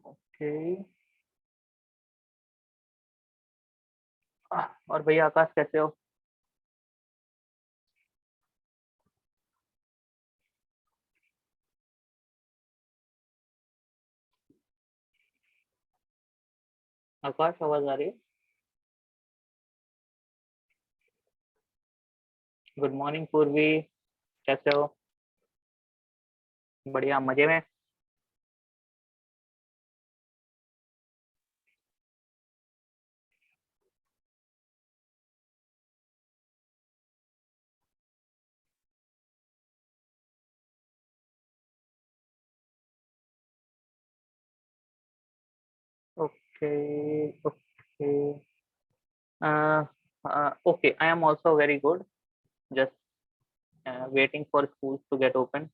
Okay. और भैया आकाश कैसे हो? आकाश आवाज आ रही है? गुड मॉर्निंग पूर्वी, कैसे हो? बढ़िया, मजे में। Okay okay. Okay, I am also very good. Just waiting for school to get open.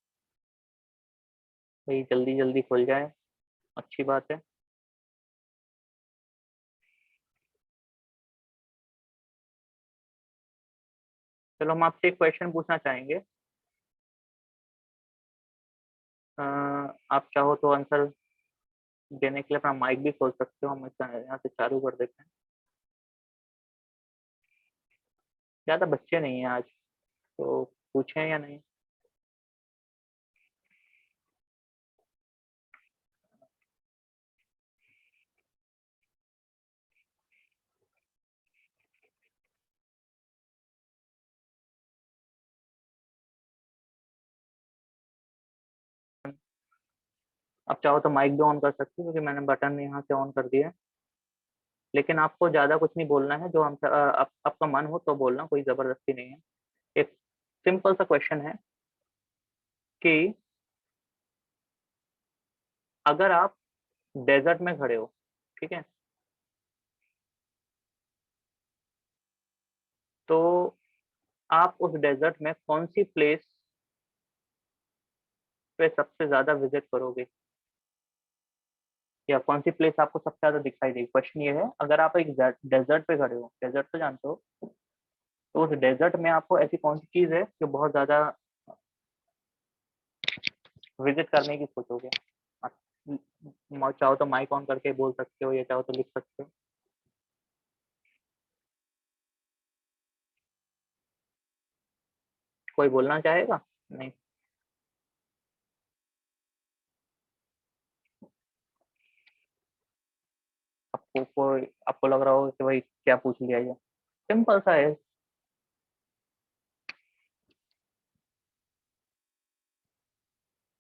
भाई जल्दी जल्दी खुल जाए, अच्छी बात है। चलो हम आपसे एक क्वेश्चन पूछना चाहेंगे। आप चाहो तो आंसर देने के लिए अपना माइक भी खोल सकते हो, हम इसका यहाँ से चालू कर देते हैं। ज्यादा बच्चे नहीं हैं आज, तो पूछें या नहीं? आप चाहो तो माइक भी ऑन कर सकते हो, क्योंकि मैंने बटन यहाँ से ऑन कर दिया है। लेकिन आपको ज्यादा कुछ नहीं बोलना है, जो हम आपका मन हो तो बोलना, कोई जबरदस्ती नहीं है। एक सिंपल सा क्वेश्चन है कि अगर आप डेजर्ट में खड़े हो, ठीक है, तो आप उस डेजर्ट में कौन सी प्लेस पे सबसे ज्यादा विजिट करोगे, या कौन सी प्लेस आपको सबसे ज्यादा दिखाई देगी? क्वेश्चन ये है, अगर आप एक डेजर्ट पे खड़े हो, डेजर्ट तो जानते हो, तो उस डेजर्ट में आपको ऐसी कौन सी चीज है जो बहुत ज्यादा विजिट करने की सोचोगे? आप चाहो तो माइक ऑन करके बोल सकते हो, या चाहो तो लिख सकते हो। कोई बोलना चाहेगा? नहीं? आपको लग रहा होगा कि भाई क्या पूछ लिया ये। सिंपल सा है।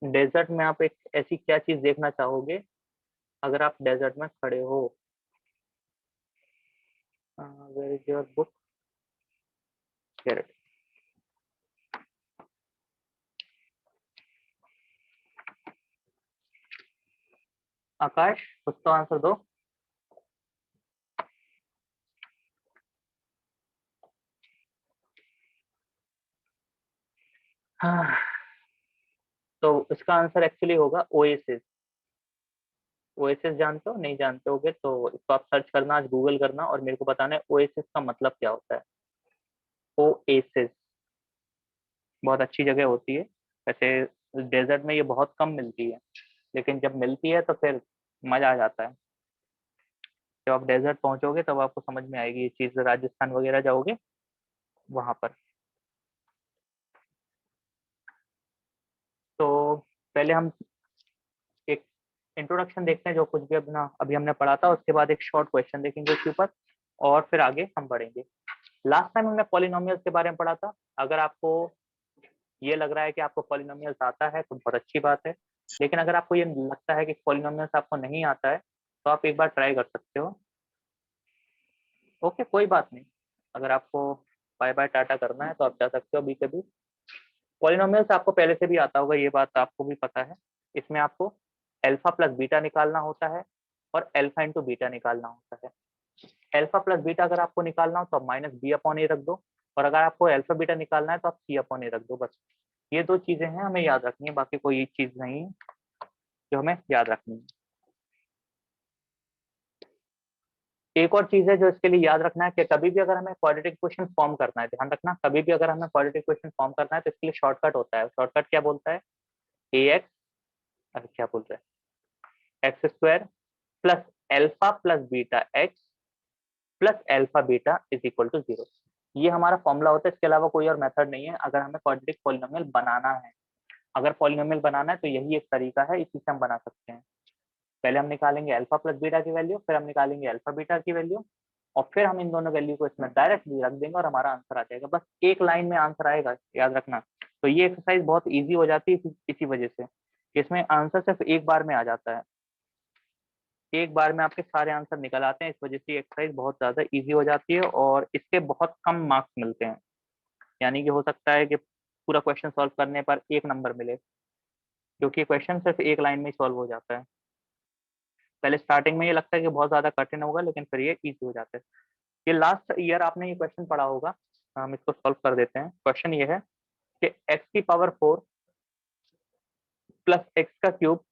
डेजर्ट में आप एक ऐसी क्या चीज देखना चाहोगे अगर आप डेजर्ट में खड़े हो? Where is your book? Akash, कुछ तो आंसर दो। हाँ, तो इसका आंसर एक्चुअली होगा ओएसिस। ओएसिस जानते हो? नहीं जानते होगे तो इसको आप सर्च करना, आज गूगल करना, और मेरे को बताना है ओएसिस का मतलब क्या होता है। ओएसिस बहुत अच्छी जगह होती है वैसे। डेजर्ट में ये बहुत कम मिलती है, लेकिन जब मिलती है तो फिर मजा आ जाता है। जब आप डेजर्ट पहुंचोगे तब आपको समझ में आएगी ये चीज, राजस्थान वगैरह जाओगे वहां पर। तो पहले हम एक इंट्रोडक्शन देखते हैं, जो कुछ भी अपना अभी हमने पढ़ा था, उसके बाद एक शॉर्ट क्वेश्चन देखेंगे उसके ऊपर, और फिर आगे हम बढ़ेंगे। लास्ट टाइम हमने पॉलिनोमियल्स के बारे में पढ़ा था। अगर आपको ये लग रहा है कि आपको पॉलिनोमियल्स आता है तो बहुत अच्छी बात है, लेकिन अगर आपको ये लगता है कि पॉलिनोमियल्स आपको नहीं आता है, तो आप एक बार ट्राई कर सकते हो। ओके, कोई बात नहीं। अगर आपको बाय बाय टाटा करना है तो आप जा सकते हो अभी के भी। पॉलिनोमियल्स आपको पहले से भी आता होगा, ये बात आपको भी पता है। इसमें आपको अल्फा प्लस बीटा निकालना होता है और अल्फा इंटू बीटा निकालना होता है। अल्फा प्लस बीटा अगर आपको निकालना हो तो आप माइनस बी अपॉन ए रख दो, और अगर आपको अल्फा बीटा निकालना है तो आप सी अपॉन ए रख दो। बस ये दो चीजें हैं हमें याद रखनी है, बाकी कोई चीज नहीं है जो हमें याद रखनी है। एक और चीज है जो इसके लिए याद रखना है कि कभी भी अगर हमें क्वाड्रेटिक इक्वेशन फॉर्म करना है, ध्यान रखना, कभी भी अगर हमें क्वाड्रेटिक इक्वेशन फॉर्म करना है तो इसके लिए शॉर्टकट होता है। शॉर्टकट क्या बोलता है? ए एक्स, अरे क्या बोल रहे हैं, X square plus alpha plus beta X plus alpha beta is equal to 0। ये हमारा फॉर्मूला होता है, इसके अलावा कोई और मेथड नहीं है अगर हमें क्वाड्रेटिक पॉलिनोमियल बनाना है। अगर पॉलिनोमियल बनाना है तो यही एक तरीका है, इसी से हम बना सकते हैं। पहले हम निकालेंगे अल्फा प्लस बीटा की वैल्यू, फिर हम निकालेंगे अल्फा बीटा की वैल्यू, और फिर हम इन दोनों वैल्यू को इसमें डायरेक्टली रख देंगे और हमारा आंसर आ जाएगा। बस एक लाइन में आंसर आएगा, याद रखना। तो ये एक्सरसाइज बहुत इजी हो जाती है इसी वजह से, इसमें आंसर सिर्फ एक बार में आ जाता है, एक बार में आपके सारे आंसर निकल आते हैं। इस वजह से एक्सरसाइज बहुत ज्यादा इजी हो जाती है और इसके बहुत कम मार्क्स मिलते हैं। यानी कि हो सकता है कि पूरा क्वेश्चन सॉल्व करने पर 1 नंबर मिले, क्योंकि क्वेश्चन सिर्फ एक लाइन में ही सॉल्व हो जाता है। पहले स्टार्टिंग में ये लगता है कि बहुत ज्यादा कठिन होगा, लेकिन फिर ये इजी हो जाता है। ये लास्ट ईयर आपने ये क्वेश्चन पढ़ा होगा, हम इसको सॉल्व कर देते हैं। क्वेश्चन ये है कि x की पावर 4 प्लस एक्स का cube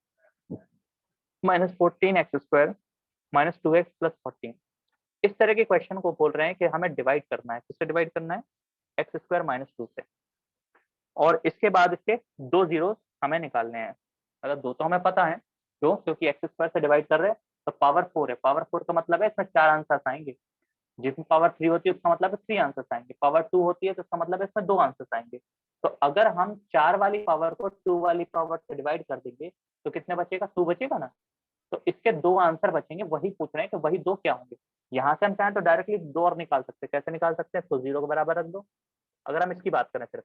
minus 14x² minus 2x plus 14, इस तरह के क्वेश्चन को बोल रहे हैं कि हमें डिवाइड करना है। किससे डिवाइड करना है? x² माइनस 2 से, और इसके बाद इसके दो जीरो हमें निकालने हैं। मतलब दो तो हमें पता है, क्यों? क्योंकि x² से डिवाइड कर रहे हैं तो पावर 4 है, पावर 4 का मतलब है इसमें 4 आंसर्स आएंगे। जिसमें पावर 3 होती है उसका मतलब है 3 आंसर्स आएंगे, पावर 2 होती है तो उसका मतलब है इसमें 2 आंसर्स आएंगे। तो अगर हम 4 वाली पावर को 2 वाली पावर से डिवाइड कर देंगे तो कितने बचेगा? 2 बचेगा ना। तो इसके 2 आंसर बचेंगे, वही पूछ रहे हैं कि वही 2 क्या होंगे। यहाँ से हम चाहें तो डायरेक्टली 2 और निकाल सकते हैं। कैसे निकाल सकते हैं? इसको 0 के बराबर रख दो। अगर हम इसकी बात करें सिर्फ,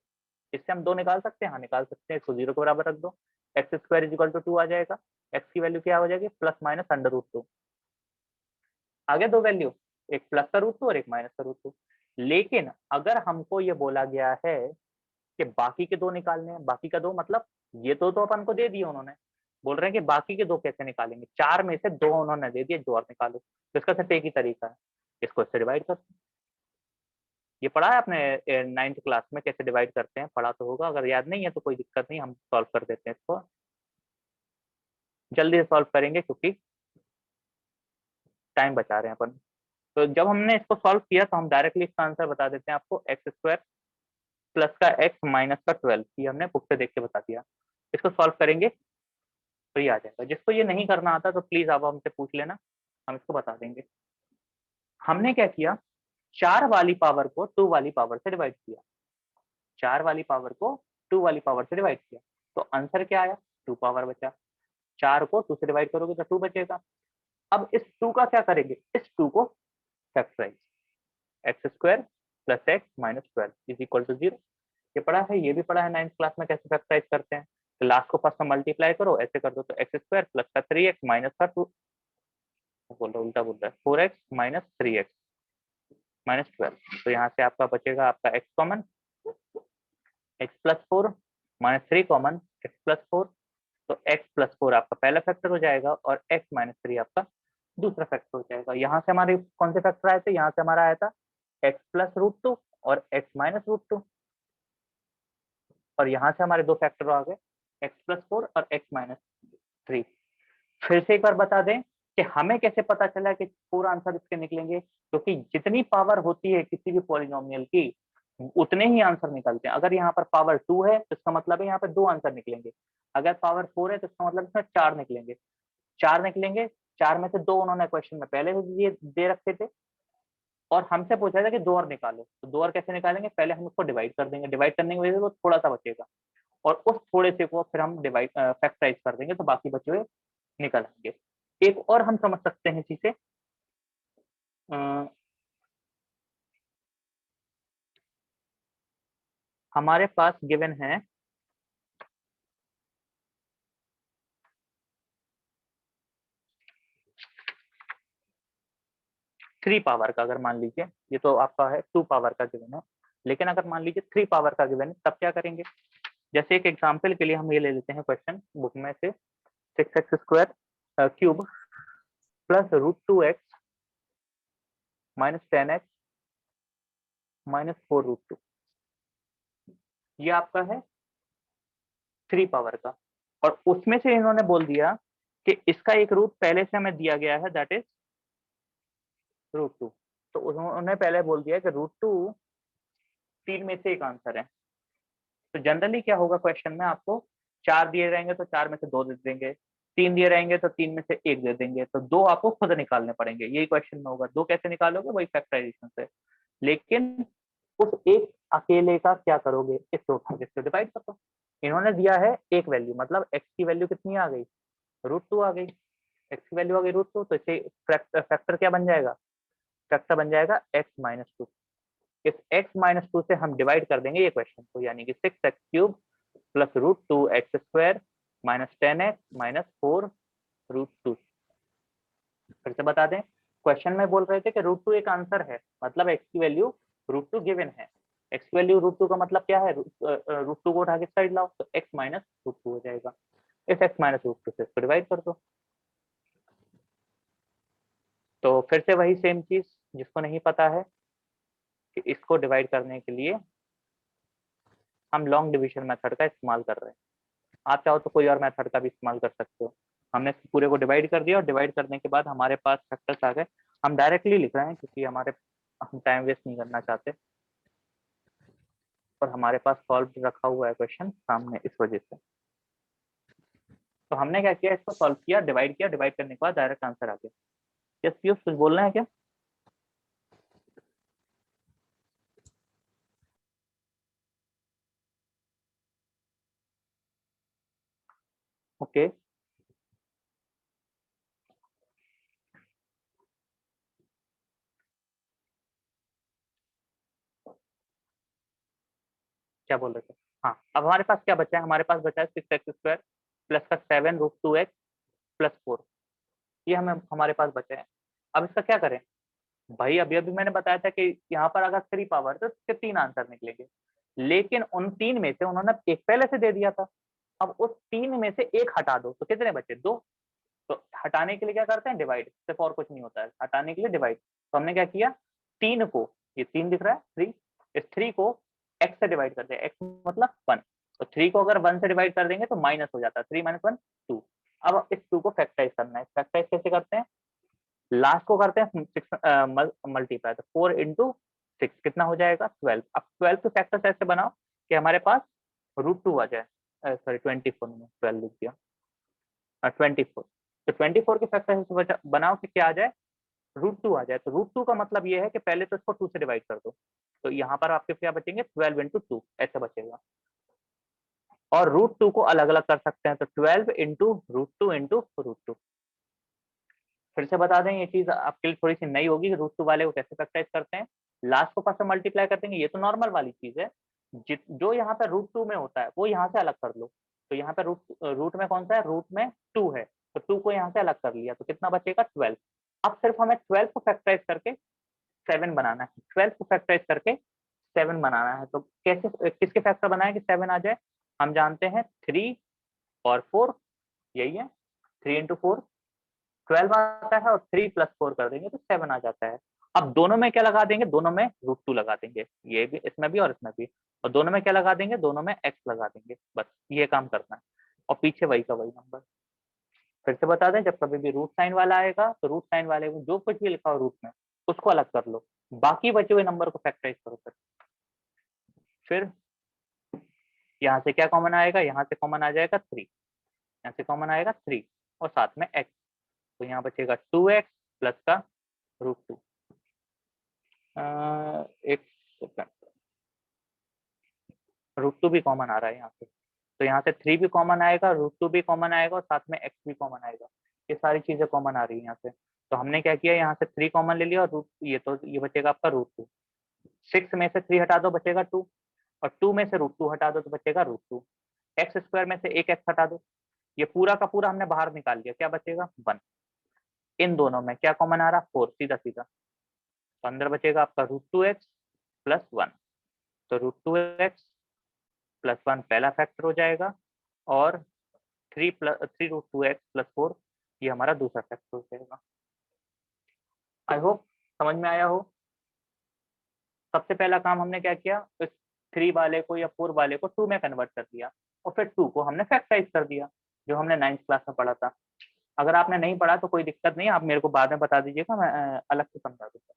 इससे हम 2 निकाल सकते हैं, हाँ निकाल सकते हैं। इसको 0 के बराबर रख दो, x² इज इक्वल टू 2 आ जाएगा। x की वैल्यू क्या हो जाएगी? Plus minus √2। आगे दो वैल्यू, एक प्लस का √2 और एक माइनस का √2। लेकिन अगर हमको ये बोला गया है कि बाकी के 2 निकालने हैं, बाकी का 2 मतलब ये तो अपन को दे दिए उन्होंने, बोल रहे हैं कि बाकी के 2 कैसे निकालेंगे? 4 में से 2 उन्होंने दे दिए, जो और निकालो। तो इसका सिर्फ एक ही तरीका है, इसको इससे डिवाइड कर। ये पढ़ा है आपने 9th क्लास में कैसे डिवाइड करते हैं? पढ़ा तो होगा, अगर याद नहीं है तो कोई दिक्कत नहीं, हम सॉल्व कर देते हैं इसको। जल्दी से सॉल्व करेंगे क्योंकि टाइम बचा रहे हैं अपन। तो जब हमने इसको सॉल्व किया तो हम डायरेक्टली इसका आंसर बता देते हैं आपको, x² प्लस का x माइनस का 12, ये हमने बुक से देख के बता दिया। इसको सॉल्व करेंगे तो ये आ जाएगा। जिसको ये नहीं करना आता तो प्लीज आप हमसे पूछ लेना, हम इसको बता देंगे। हमने क्या किया, 4 वाली पावर को 2 वाली पावर से डिवाइड किया, 4 वाली पावर को 2 वाली पावर से डिवाइड किया, तो आंसर क्या आया? 2 पावर बचा। 4 को 2 से डिवाइड करोगे तो 2 बचेगा। अब इस 2 का क्या करेंगे? इस 2 को factorise, x² plus x minus 12 is equal to 0। ये पढ़ा है, ये भी पढ़ा है 9th क्लास में कैसे फैक्टराइज करते हैं। तो लास्ट को फर्स्ट में मल्टीप्लाई करो, ऐसे कर दो तो x² प्लस का 3x माइनस का 2, बोल रहा उल्टा बोल रहा है, 4x माइनस 3x माइनस 12। तो यहाँ से आपका बचेगा आपका x common, x plus 4 minus 3 common, x plus 4। तो x प्लस 4 आपका पहला फैक्टर हो जाएगा और x माइनस 3 आपका दूसरा फैक्टर हो जाएगा। यहाँ से हमारे कौन से फैक्टर आए थे? यहाँ से हमारा आया था x प्लस √2 और x माइनस √2, और यहाँ से हमारे दो फैक्टर आ गए, x प्लस 4 और x माइनस 3। फिर से एक बार बता दें कि हमें कैसे पता चला कि पूरा आंसर इसके निकलेंगे, क्योंकि जितनी पावर होती है किसी भी पॉलिनोमियल की उतने ही आंसर निकलते हैं। अगर यहाँ पर पावर 2 है तो इसका मतलब है यहाँ पर 2 आंसर निकलेंगे, अगर पावर 4 है तो इसका मतलब इसमें 4 निकलेंगे। 4 निकलेंगे, 4 में से 2 उन्होंने क्वेश्चन में पहले ही दे रखे थे, और हमसे पूछा था कि 2 और निकालो। तो 2 और कैसे निकालेंगे? पहले हम उसको डिवाइड कर देंगे, डिवाइड करने की वजह से वो थोड़ा सा बचेगा, और उस थोड़े से को फिर हम डिवाइड फैक्टराइज कर देंगे तो बाकी बचे हुए निकल आएंगे। एक और हम समझ सकते हैं चीजें, हमारे पास गिवन है 3 पावर का। अगर मान लीजिए ये तो आपका है 2 पावर का गिवन है, लेकिन अगर मान लीजिए 3 पावर का गिवन है तब क्या करेंगे? जैसे एक एग्जांपल के लिए हम ये ले लेते हैं क्वेश्चन बुक में से 6x² cube plus √2x minus 10x minus 4√2, ये आपका है 3 पावर का। और उसमें से इन्होंने बोल दिया कि इसका एक रूट पहले से हमें दिया गया है, दैट इज √2। तो उन्होंने पहले बोल दिया कि √2 3 में से एक आंसर है। तो जनरली क्या होगा, क्वेश्चन में आपको 4 दिए रहेंगे तो 4 में से 2 दे देंगे, 3 दिए रहेंगे तो 3 में से 1 दे देंगे, तो 2 आपको खुद निकालने पड़ेंगे। यही क्वेश्चन में होगा। 2 कैसे निकालोगे, वही फैक्टराइजेशन से। लेकिन उस एक अकेले का क्या करोगे, इससे उठा के इसको डिवाइड कर दो। इन्होंने दिया है एक वैल्यू, मतलब एक्स की वैल्यू कितनी आ गई, √2 आ गई। एक्स की वैल्यू आ गई √2, तो इसे फैक्टर क्या बन जाएगा, फैक्टर बन जाएगा x-2। इस x-2 से हम डिवाइड कर देंगे ये क्वेश्चन को, यानी कि 6x³ plus √2x² minus 10x minus 4√2। फिर से बता दें, क्वेश्चन में बोल रहे थे कि √2 एक आंसर है, मतलब x की वैल्यू √2 गिवन है। x की वैल्यू √2 का मतलब क्या है, √2 को उठा के साइड लाओ तो x-√2 हो जाएगा। इस x-√2 से इसको डिवाइड कर दो। तो फिर से वही सेम चीज, जिसको नहीं पता है कि इसको डिवाइड करने के लिए हम लॉन्ग डिवीजन मेथड का इस्तेमाल कर रहे हैं। आप चाहो तो कोई और मेथड का भी इस्तेमाल कर सकते हो। हमने पूरे को डिवाइड कर दिया और डिवाइड करने के बाद हमारे पास फैक्टर्स आ गए। हम डायरेक्टली लिख रहे हैं क्योंकि हम टाइम वेस्ट नहीं करना चाहते, और हमारे पास सॉल्व रखा हुआ है क्वेश्चन सामने, इस वजह से। तो हमने क्या किया, इसको सॉल्व किया, डिवाइड किया, डिवाइड करने के बाद डायरेक्ट आंसर आ गया। यस पीयूष, कुछ बोलना है क्या? ओके, क्या बोल रहे थे? हाँ, अब हमारे पास क्या बचा है, हमारे पास बचा है 6x² प्लस का 7√2x प्लस 4। ये हमें हमारे पास बचा है। अब इसका क्या करें भाई, अभी अभी मैंने बताया था कि यहाँ पर अगर 3 पावर तो इसके 3 आंसर निकलेंगे, लेकिन उन 3 में से उन्होंने एक पहले से दे दिया था। अब उस 3 में से एक हटा दो तो कितने बचे, 2। तो हटाने के लिए क्या करते हैं, डिवाइड, सिर्फ और कुछ नहीं होता है, हटाने के लिए डिवाइड। तो हमने क्या किया, 3 को, ये 3 दिख रहा है 3, इस 3 को x से डिवाइड कर दिया, x मतलब 1। तो 3 को अगर 1 से डिवाइड कर देंगे तो माइनस हो जाता है, 3 - 1 2। अब इस 2 को फैक्टराइज करना है। फैक्टराइज कैसे करते हैं, लास्ट को करते हैं 6 मल्टीप्लाई, तो 4 × 6 कितना हो जाएगा, 12। अब 12 के फैक्टर्स ऐसे बनाओ कि हमारे पास √2 आ जाए, सॉरी 24 में 12 लिख दिया, 24। तो 24 के फैक्टर ऐसे बनाओ कि क्या आ जाए, √2 आ जाए। तो √2 का मतलब ये है कि पहले तो इसको 2 से डिवाइड कर दो, तो यहाँ पर आपके क्या बचेंगे, 12 × 2 ऐसे बचेगा। और √2 को अलग अलग कर सकते हैं, तो 12 × √2 फिर से बता दें, ये चीज आपके लिए थोड़ी सी नई होगी, √2 वाले को कैसे फैक्टराइज करते हैं। लास्ट को फर्स्ट मल्टीप्लाई कर देंगे, ये तो नॉर्मल वाली चीज है। जो यहाँ पे √2 में होता है वो यहाँ से अलग कर लो। तो यहाँ पे रूट में कौन सा है, रूट में 2 है, तो 2 को यहाँ से अलग कर लिया, तो कितना बचेगा, 12। अब सिर्फ हमें 12 को फैक्टराइज करके 7 बनाना है, 12 को फैक्टराइज करके 7 बनाना है। तो कैसे, किसके फैक्टर बनाए कि 7 आ जाए, हम जानते हैं 3 और 4, यही है, 3 × 4 12 आता है, और 3 + 4 कर देंगे तो 7 आ जाता है। अब दोनों में क्या लगा देंगे, दोनों में √2 लगा देंगे, ये भी, इसमें भी और इसमें भी। और दोनों में क्या लगा देंगे, दोनों में x लगा देंगे, बस ये काम करना है। और पीछे वही का वही नंबर। फिर से बता दें, जब कभी भी रूट साइन वाला आएगा तो रूट साइन वाले में जो कुछ भी लिखा हो रूट में उसको अलग कर लो, बाकी बचे हुए नंबर को फैक्टराइज करो। फिर यहाँ से क्या कॉमन आएगा, यहाँ से कॉमन आ जाएगा 3, यहाँ से कॉमन आएगा 3 और साथ में x, तो यहाँ बचेगा 2x प्लस का √2। एक सेकंड, √2 भी कॉमन आ रहा है यहाँ से, तो यहाँ से 3 भी कॉमन आएगा, √2 भी कॉमन आएगा और साथ में x भी कॉमन आएगा। ये सारी चीजें कॉमन आ रही है यहाँ से। तो हमने क्या किया, यहाँ से 3 कॉमन ले लिया, और रूट, ये तो ये बचेगा आपका √2। 6 में से 3 हटा दो बचेगा 2, और 2 में से √2 हटा दो तो बचेगा √2। x² में से एक x हटा दो, ये पूरा का पूरा हमने बाहर निकाल लिया, क्या बचेगा, 1। इन दोनों में क्या कॉमन आ रहा, 4, सीधा सीधा। तो अंदर बचेगा आपका √2x प्लस 1। तो √2x प्लस 1 पहला फैक्टर हो जाएगा, और 3√2x+4 ये हमारा दूसरा फैक्टर हो जाएगा। आई होप समझ में आया हो। सबसे पहला काम हमने क्या किया, इस 3 वाले को या 4 वाले को 2 में कन्वर्ट कर दिया और फिर 2 को हमने फैक्टराइज कर दिया, जो हमने 9th क्लास में पढ़ा था। अगर आपने नहीं पढ़ा तो कोई दिक्कत नहीं, आप मेरे को बाद में बता दीजिएगा, मैं अलग से समझा दूंगा।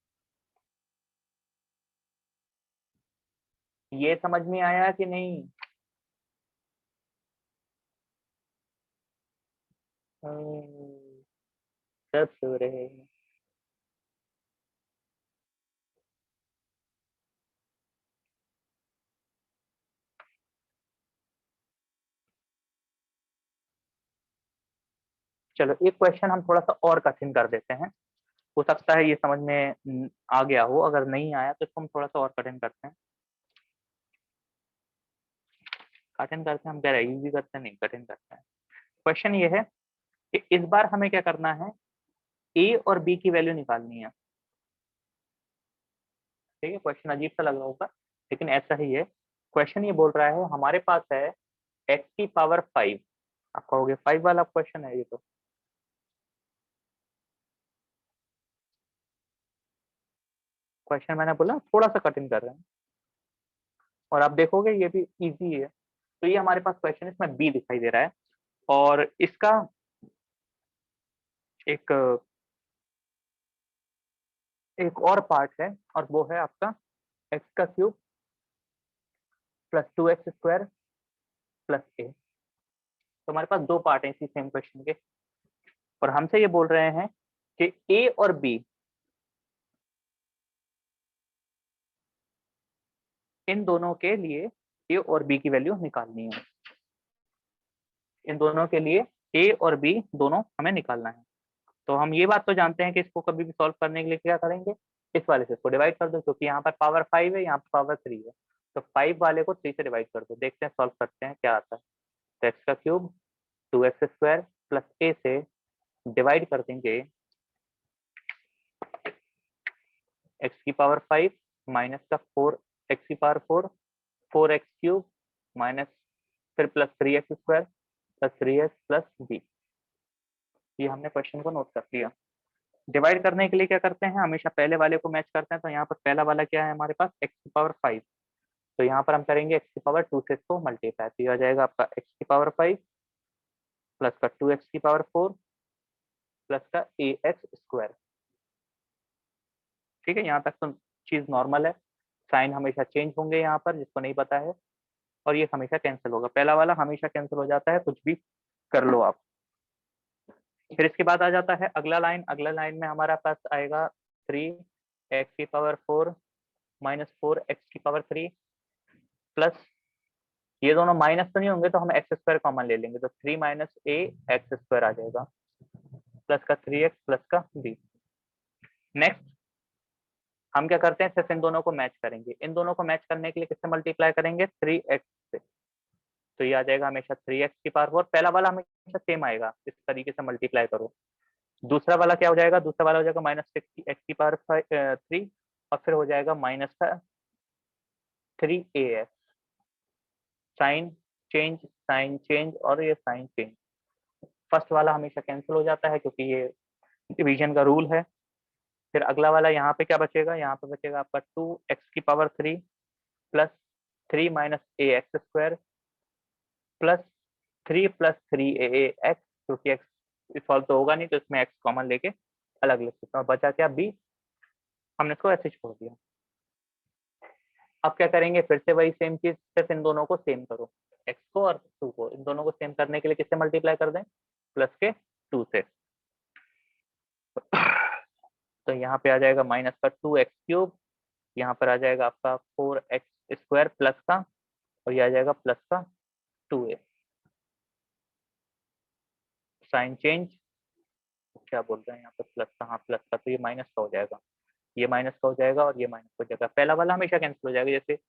ये समझ में आया कि नहीं? सब सो रहे हैं। चलो एक क्वेश्चन हम थोड़ा सा और कठिन कर देते हैं, हो सकता है ये समझ में आ गया हो, अगर नहीं आया तो इसको हम थोड़ा सा और कठिन करते हैं। कठिन करते हैं हम, कह रहे इजी करते हैं, नहीं कठिन करते हैं। क्वेश्चन ये है कि इस बार हमें क्या करना है, ए और बी की वैल्यू निकालनी है। ठीक है, क्वेश्चन अजीब सा लग रहा होगा लेकिन ऐसा ही है। क्वेश्चन ये बोल रहा है हमारे पास है x⁵। आप कहोगे 5 वाला क्वेश्चन है ये तो। क्वेश्चन मैंने बोला थोड़ा सा कठिन कर रहे हैं और आप देखोगे ये भी इजी है। तो ये हमारे पास क्वेश्चन इसमें बी दिखाई दे रहा है और इसका एक एक और पार्ट है और वो है आपका x³ +2x² + a। तो हमारे पास दो पार्ट हैं इसी सेम क्वेश्चन के और हमसे ये बोल रहे हैं कि ए और बी इन दोनों के लिए ए और बी की वैल्यू निकालनी है। इन दोनों के लिए ए और बी दोनों हमें निकालना है। तो हम ये बात तो जानते हैं कि इसको कभी भी सॉल्व करने के लिए क्या करेंगे, इस वाले से इसको डिवाइड कर दो, क्योंकि यहाँ पर पावर 5 है, यहाँ पर पावर 3 है। तो 5 वाले को 3 से डिवाइड कर दो, देखते हैं सॉल्व करते हैं क्या आता है। तो x³ 2x² + a से डिवाइड कर देंगे x⁵ माइनस का 4x⁴ 4x³ माइनस फिर +3x² +3x + b। ये हमने क्वेश्चन को नोट कर लिया। डिवाइड करने के लिए क्या करते हैं, हमेशा पहले वाले को मैच करते हैं। तो यहाँ पर पहला वाला क्या है हमारे पास x⁵। तो यहाँ पर हम करेंगे x⁵2 से इसको मल्टीप्लाई, तो ये आ जाएगा आपका x⁵ प्लस का 2x⁴ प्लस का ax²। ठीक है, यहाँ तक तो चीज नॉर्मल है। साइन हमेशा चेंज होंगे यहाँ पर, जिसको नहीं पता है, और ये हमेशा कैंसिल होगा। पहला वाला हमेशा कैंसिल हो जाता है, कुछ भी कर लो आप। फिर इसके बाद आ जाता है अगला लाइन। अगला लाइन में हमारा पास आएगा 3x⁴ माइनस 4x⁴ प्लस, ये दोनों माइनस तो नहीं होंगे तो हम x² कॉमन ले लेंगे, तो 3 माइनस a x² आ जाएगा प्लस का 3x प्लस का b। नेक्स्ट हम क्या करते हैं, सिर्फ इन दोनों को मैच करेंगे। इन दोनों को मैच करने के लिए किससे मल्टीप्लाई करेंगे, 3x से। तो ये आ जाएगा हमेशा 3x⁴। पहला वाला हमेशा सेम आएगा, इस तरीके से मल्टीप्लाई करो। दूसरा वाला क्या हो जाएगा, दूसरा वाला हो जाएगा -6x⁵3 और फिर हो जाएगा माइनस का 3as। साइन चेंज और ये साइन चेंज। फर्स्ट वाला हमेशा कैंसिल हो जाता है क्योंकि ये डिवीजन का रूल है। फिर अगला वाला यहाँ पे क्या बचेगा, यहाँ पे बचेगा आपका 2x⁵ plus 3 minus ax² plus 3 + 3ax, क्योंकि x सॉल्व तो होगा नहीं तो इसमें x कॉमन लेके अलग लिख सकते हैं। बचा क्या b, हमने इसको ऐसे छोड़ दिया। अब क्या करेंगे, फिर से वही सेम चीज, सिर्फ इन दोनों को सेम करो, x को और 2 को। इन दोनों को सेम करने के लिए किससे मल्टीप्लाई कर दें, प्लस के 2 से। तो यहाँ पे आ जाएगा माइनस का 2x³, यहाँ पर आ जाएगा आपका 4x² प्लस का, और ये आ जाएगा प्लस का 2a। साइन चेंज, क्या बोल रहे हैं यहाँ पर, प्लस का, हाँ प्लस का, तो ये माइनस का हो जाएगा, ये माइनस का हो जाएगा और ये माइनस हो जाएगा। पहला वाला हमेशा कैंसिल हो जाएगा जैसे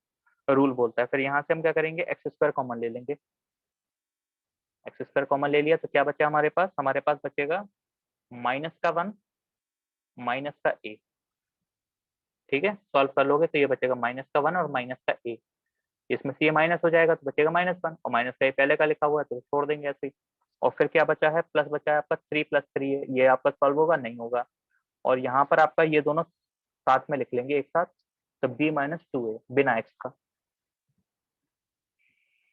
रूल बोलता है। फिर यहाँ से हम क्या करेंगे, x² कॉमन ले लेंगे। x² कॉमन ले लिया तो क्या बचा हमारे पास, हमारे पास बचेगा माइनस का 1 माइनस का a। ठीक है, सॉल्व कर लोगे तो ये बचेगा माइनस का 1 और माइनस का a। इसमें से ये माइनस हो जाएगा तो बचेगा -1 और माइनस का पहले का लिखा हुआ है तो छोड़ देंगे ऐसे ही। और फिर क्या बचा है, प्लस बचा है आपका 3 + 3 है, ये आपका सॉल्व होगा नहीं होगा। और यहाँ पर आपका ये दोनों साथ में लिख लेंगे एक साथ, तो b-2a बिना x का।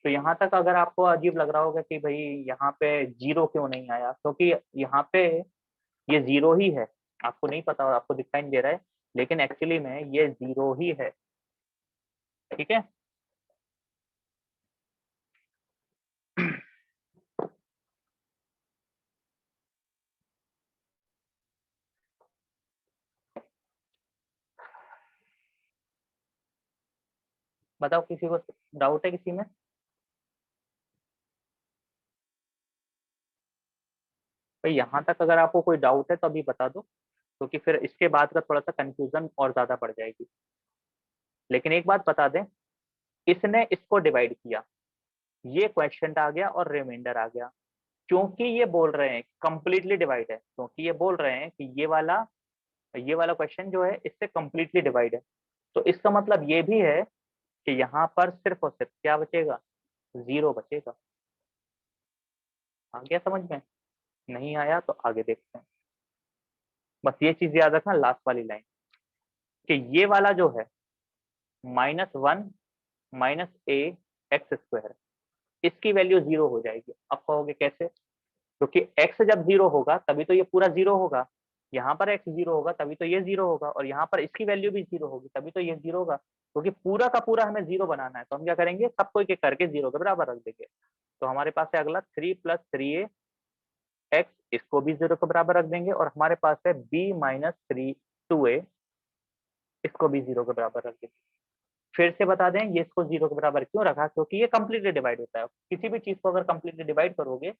तो यहाँ तक अगर आपको अजीब लग रहा होगा कि भाई यहाँ पे जीरो क्यों नहीं आया, क्योंकि यहाँ पे ये जीरो ही है, आपको नहीं पता और आपको दिखाई नहीं दे रहा है, लेकिन एक्चुअली में ये जीरो ही है। ठीक है। बताओ किसी को डाउट है किसी में? भाई यहाँ तक अगर आपको कोई डाउट है तो अभी बता दो, क्योंकि फिर इसके बाद का थोड़ा सा कंफ्यूजन और ज्यादा बढ़ जाएगी। लेकिन एक बात बता दें, इसने इसको डिवाइड किया, ये क्वेश्चन आ गया और रिमाइंडर आ गया, क्योंकि ये बोल रहे हैं कंप्लीटली डिवाइड है, क्योंकि ये बोल रहे हैं कि ये वाला क्वेश्चन जो है इससे कंप्लीटली डिवाइड है। तो इसका मतलब ये भी है कि यहाँ पर सिर्फ और सिर्फ क्या बचेगा, जीरो बचेगा। आ गया समझ में? नहीं आया तो आगे देखते हैं। बस ये चीज याद रखना, लास्ट वाली लाइन, कि ये वाला जो है -1 -a x², इसकी वैल्यू जीरो हो जाएगी। अब कहोगे कैसे? क्योंकि x जब जीरो होगा तभी तो ये पूरा जीरो होगा, यहाँ पर x जीरो होगा तभी तो ये जीरो होगा, और यहाँ पर इसकी वैल्यू भी जीरो होगी तभी तो ये जीरो होगा। क्योंकि पूरा का पूरा हमें जीरो बनाना है, तो हम क्या करेंगे, सबको एक एक करके जीरो के बराबर रख देंगे। तो हमारे पास है अगला 3 + 3a x, इसको भी जीरो के बराबर रख देंगे, और हमारे पास है b-3 2a, इसको भी जीरो के बराबर रख देंगे। फिर से बता दें, ये इसको जीरो के बराबर क्यों रखा, क्योंकि ये कंप्लीटली डिवाइड होता है। किसी भी चीज को अगर कंप्लीटली डिवाइड करोगे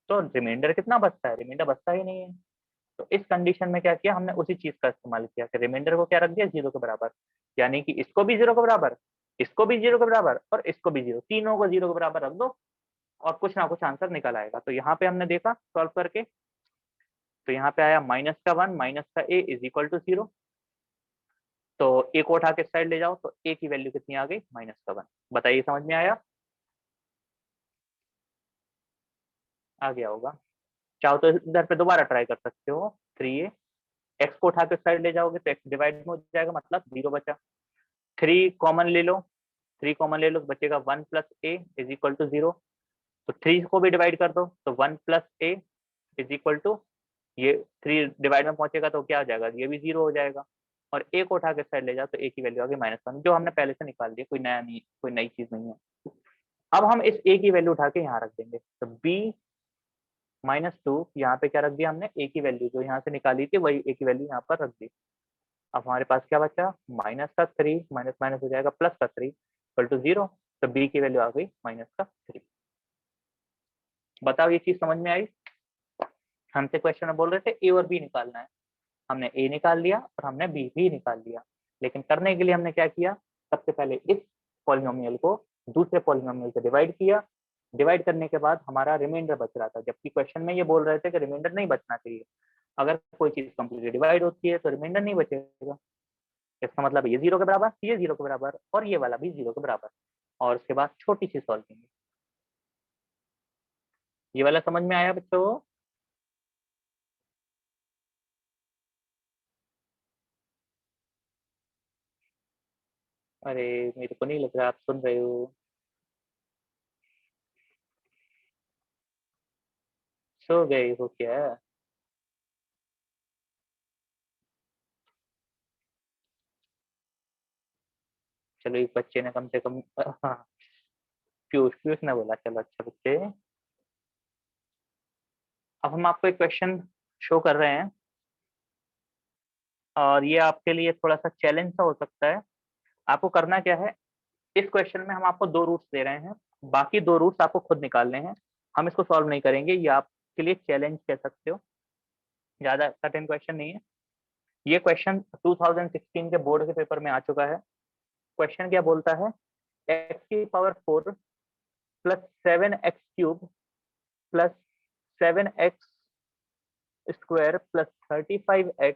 तो रिमाइंडर कितना बचता है, रिमाइंडर बचता ही नहीं है। तो इस कंडीशन में क्या किया हमने, उसी चीज का इस्तेमाल किया कि रिमाइंडर को क्या रख दिया, जीरो के बराबर। यानी कि इसको भी जीरो के बराबर, इसको भी जीरो के बराबर, और इसको भी जीरो, तीनों को जीरो के बराबर रख दो और कुछ ना कुछ आंसर निकल आएगा। तो यहाँ पे हमने देखा सॉल्व करके, तो यहाँ पे आया -1 -a = 0। तो ए को उठा के साइड ले जाओ तो ए की वैल्यू कितनी आ गई, -1। बताइए समझ में आया? आ गया होगा। चाहो तो इधर पे दोबारा ट्राई कर सकते हो। 3a, एक्स को उठा के साइड ले जाओगे तो एक्स डिवाइड में हो जाएगा, मतलब जीरो बचा। 3 कॉमन ले लो, 3 कॉमन ले लो तो बचेगा 1 + a = 0। तो 3 को भी डिवाइड कर दो तो 1 + a ये 3 डिवाइड में पहुंचेगा तो क्या आ जाएगा, ये भी जीरो हो जाएगा। और ए को उठा के साइड ले जाओ तो ए की वैल्यू आ गई -1, जो हमने पहले से निकाल दिया, कोई नया नहीं, कोई नई चीज नहीं है। अब हम इस ए की वैल्यू उठा के यहाँ रख देंगे, तो b-2 यहाँ पे क्या रख दिया हमने, ए की वैल्यू जो यहाँ से निकाली थी वही ए की वैल्यू यहाँ पर रख दी। अब हमारे पास क्या बचा, -3, माइनस माइनस हो जाएगा, +3 = 0। तो बी की वैल्यू आ गई -3। बताओ ये चीज समझ में आई? हमसे क्वेश्चन में बोल रहे थे ए और बी निकालना है, हमने ए निकाल लिया और हमने बी भी निकाल लिया। लेकिन करने के लिए हमने क्या किया, सबसे पहले इस पॉलिनोमियल को दूसरे पॉलिनोमियल से डिवाइड किया। डिवाइड करने के बाद हमारा रिमाइंडर बच रहा था, जबकि क्वेश्चन में ये बोल रहे थे कि रिमाइंडर नहीं बचना चाहिए। अगर कोई चीज कंप्लीटली डिवाइड होती है तो रिमाइंडर नहीं बचेगा। इसका मतलब ये जीरो के बराबर, ये जीरो के बराबर, और ये वाला भी जीरो के बराबर। और उसके बाद छोटी सी सॉल्विंग। ये वाला समझ में आया बच्चों? अरे मेरे को नहीं लग रहा आप सुन रहे हो। सो गए हो क्या? चलो एक बच्चे ने कम से कम हाँ, पीयूष पीयूष ने बोला, चलो अच्छा बच्चे। अब हम आपको एक क्वेश्चन शो कर रहे हैं, और ये आपके लिए थोड़ा सा चैलेंज सा हो सकता है। आपको करना क्या है, इस क्वेश्चन में हम आपको दो रूट्स दे रहे हैं, बाकी दो रूट्स आपको खुद निकालने हैं। हम इसको सॉल्व नहीं करेंगे, ये आपके लिए चैलेंज कह सकते हो, ज्यादा कठिन क्वेश्चन नहीं है। ये क्वेश्चन 2016 के बोर्ड के पेपर में आ चुका है। क्वेश्चन क्या बोलता है, x⁴ +7x³ +7x² +35x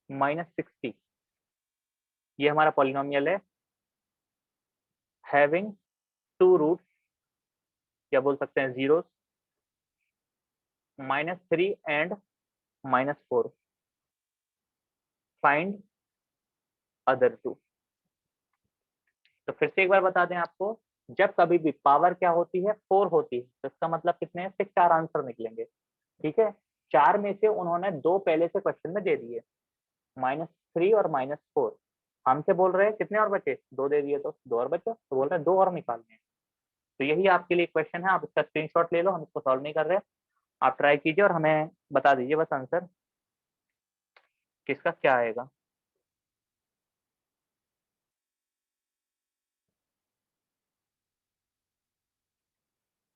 - 60, ये हमारा पॉलिनोमियल है, हैविंग टू रूट्स, या बोल सकते हैं zeros, -3 and -4, find other two. तो फिर से एक बार बता दें आपको, जब कभी भी पावर क्या होती है, 4 होती है, तो इसका मतलब कितने हैं, 4 आंसर निकलेंगे। ठीक है, 4 में से उन्होंने 2 पहले से क्वेश्चन में दे दिए, -3 और -4। हमसे बोल रहे हैं कितने और बचे, 2 दे दिए तो 2 और बचे, तो बोल रहे हैं 2 और निकालने हैं। तो यही आपके लिए क्वेश्चन है, आप इसका स्क्रीनशॉट ले लो, हम इसको सॉल्व नहीं कर रहे, आप ट्राई कीजिए और हमें बता दीजिए बस आंसर किसका क्या आएगा।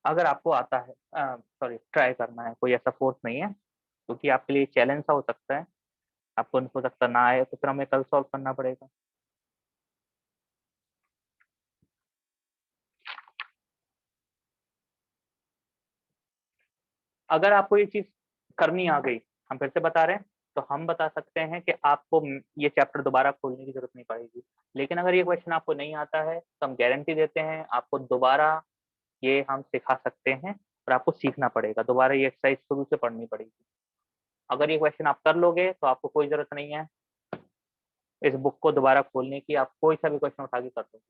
अगर आपको आता है, सॉरी ट्राई करना है, कोई ऐसा फोर्स नहीं है, क्योंकि आपके लिए चैलेंज सा हो सकता है, आपको हो सकता ना आए, तो फिर हमें कल सॉल्व करना पड़ेगा। अगर आपको ये चीज करनी आ गई, हम फिर से बता रहे हैं, तो हम बता सकते हैं कि आपको ये चैप्टर दोबारा खोलने की जरूरत नहीं पड़ेगी। लेकिन अगर ये क्वेश्चन आपको नहीं आता है, तो हम गारंटी देते हैं आपको दोबारा ये हम सिखा सकते हैं, और आपको सीखना पड़ेगा, दोबारा ये एक्सरसाइज शुरू से पढ़नी पड़ेगी। अगर ये क्वेश्चन आप कर लोगे तो आपको कोई जरूरत नहीं है इस बुक को दोबारा खोलने की, आप कोई सा भी क्वेश्चन उठा के कर दोगे।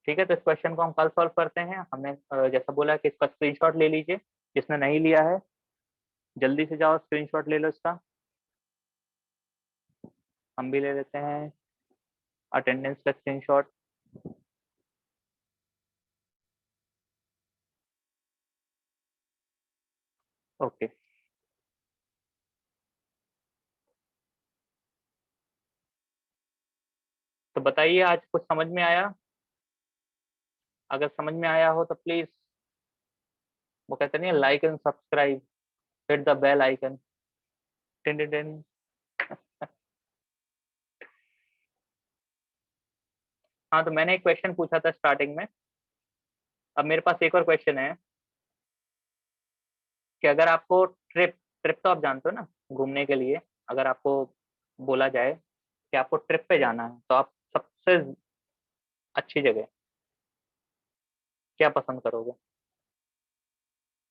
ठीक है, तो इस क्वेश्चन को हम कल सॉल्व करते हैं। हमने जैसा बोला कि इसका स्क्रीनशॉट ले लीजिए, जिसने नहीं लिया है जल्दी से जाओ स्क्रीनशॉट ले लो इसका। हम भी ले लेते हैं अटेंडेंस का स्क्रीनशॉट। ओके, तो बताइए आज कुछ समझ में आया? अगर समझ में आया हो तो प्लीज, वो कहते नहीं like and subscribe, hit the bell icon, टिन टिन टिन। हाँ, तो मैंने एक क्वेश्चन पूछा था स्टार्टिंग में, अब मेरे पास एक और क्वेश्चन है कि अगर आपको ट्रिप ट्रिप तो आप जानते हो ना, घूमने के लिए अगर आपको बोला जाए कि आपको ट्रिप पे जाना है, तो आप सबसे अच्छी जगह क्या पसंद करोगे?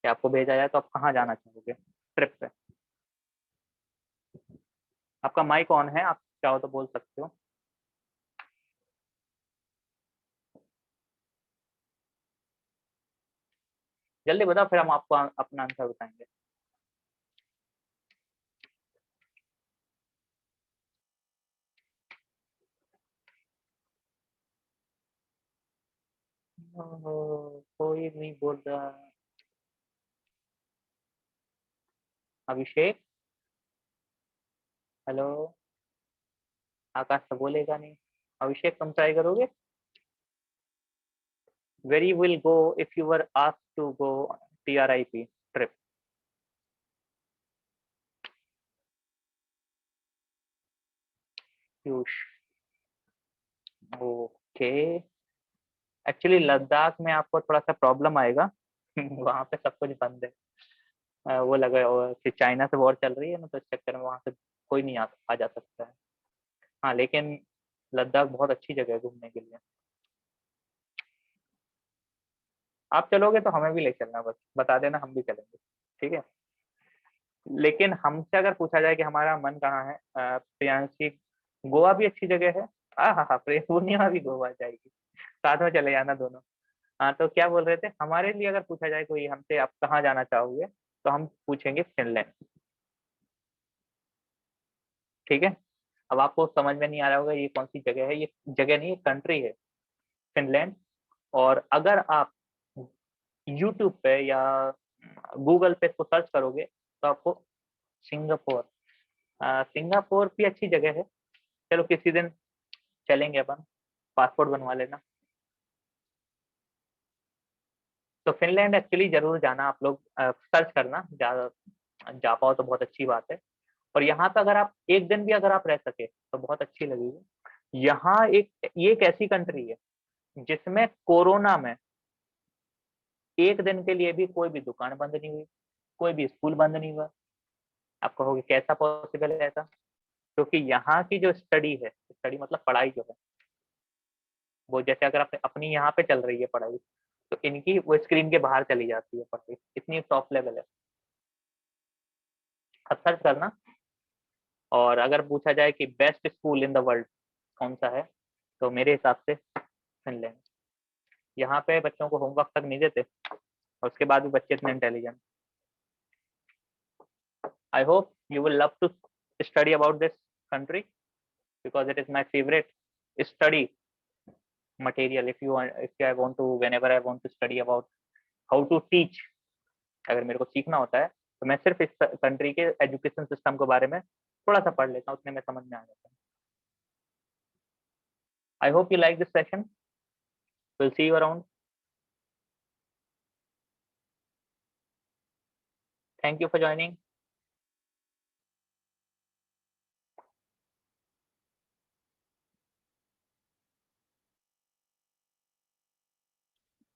कि आपको भेजा जाए तो आप कहाँ जाना चाहोगे ट्रिप पे? आपका माइक ऑन है, आप चाहो तो बोल सकते हो। जल्दी बताओ, फिर हम आपको अपना आंसर बताएंगे। ओहो, कोई नहीं बोल रहा। अभिषेक, हेलो। आकाश तो बोलेगा नहीं। अभिषेक, तुम ट्राई करोगे? Where you will go if you were asked to go TRIP trip? Piyush, okay. Actually Ladakh में आपको थोड़ा सा प्रॉब्लम आएगा वहां पे सब कुछ बंद है। वो लगा कि चाइना से वॉर चल रही है ना, तो इस चक्कर में वहां से कोई नहीं आ जा सकता है। हाँ, लेकिन लद्दाख बहुत अच्छी जगह है घूमने के लिए। आप चलोगे तो हमें भी ले चलना, बस बता देना, हम भी चलेंगे। ठीक है, लेकिन हमसे अगर पूछा जाए कि हमारा मन कहाँ है, प्रियांशी, गोवा भी अच्छी जगह है। हाँ हाँ हाँ, पूर्णिमा भी गोवा जाएगी, साथ में चले जाना दोनों। हाँ, तो क्या बोल रहे थे, हमारे लिए अगर पूछा जाए कोई हमसे आप कहाँ जाना चाहोगे, तो हम पूछेंगे फिनलैंड। ठीक है, अब आपको समझ में नहीं आ रहा होगा ये कौन सी जगह है, ये जगह नहीं, ये कंट्री है, फिनलैंड। और अगर आप यूट्यूब पे या गूगल पे इसको सर्च करोगे तो आपको सिंगापुर, सिंगापुर भी अच्छी जगह है। चलो किसी दिन चलेंगे अपन, पासपोर्ट बनवा लेना। तो फिनलैंड एक्चुअली जरूर जाना आप लोग, सर्च करना, जा पाओ तो बहुत अच्छी बात है। और यहाँ पे अगर आप एक दिन भी अगर आप रह सके तो बहुत अच्छी लगेगी। यहाँ ये एक ऐसी कंट्री है जिसमें कोरोना में एक दिन के लिए भी कोई भी दुकान बंद नहीं हुई, कोई भी स्कूल बंद नहीं हुआ। आप कहोगे कैसा पॉसिबल है ऐसा? क्योंकि यहाँ की जो स्टडी है, स्टडी मतलब पढ़ाई जो है, वो जैसे अगर अपनी यहाँ पे चल रही है पढ़ाई, तो इनकी वो स्क्रीन के बाहर चली जाती है पढ़ते, इतनी टॉप लेवल है। अब सर्च करना, और अगर पूछा जाए कि best school in the world कौन सा है, तो मेरे हिसाब से फिनलैंड। यहाँ पे बच्चों को होमवर्क तक नहीं देते और उसके बाद भी बच्चे इतने intelligent. I hope you will love to study about this country because it is my favorite study material. If I want to, whenever I want to study about how to teach, अगर मेरे को सीखना होता है तो मैं सिर्फ इस कंट्री के एजुकेशन सिस्टम के बारे में थोड़ा सा पढ़ लेता हूँ, उतने में समझ में आ जाता है। I hope you like this session, will see you around. Thank you for joining.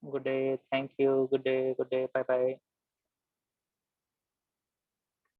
Good day, thank you, good day, bye bye.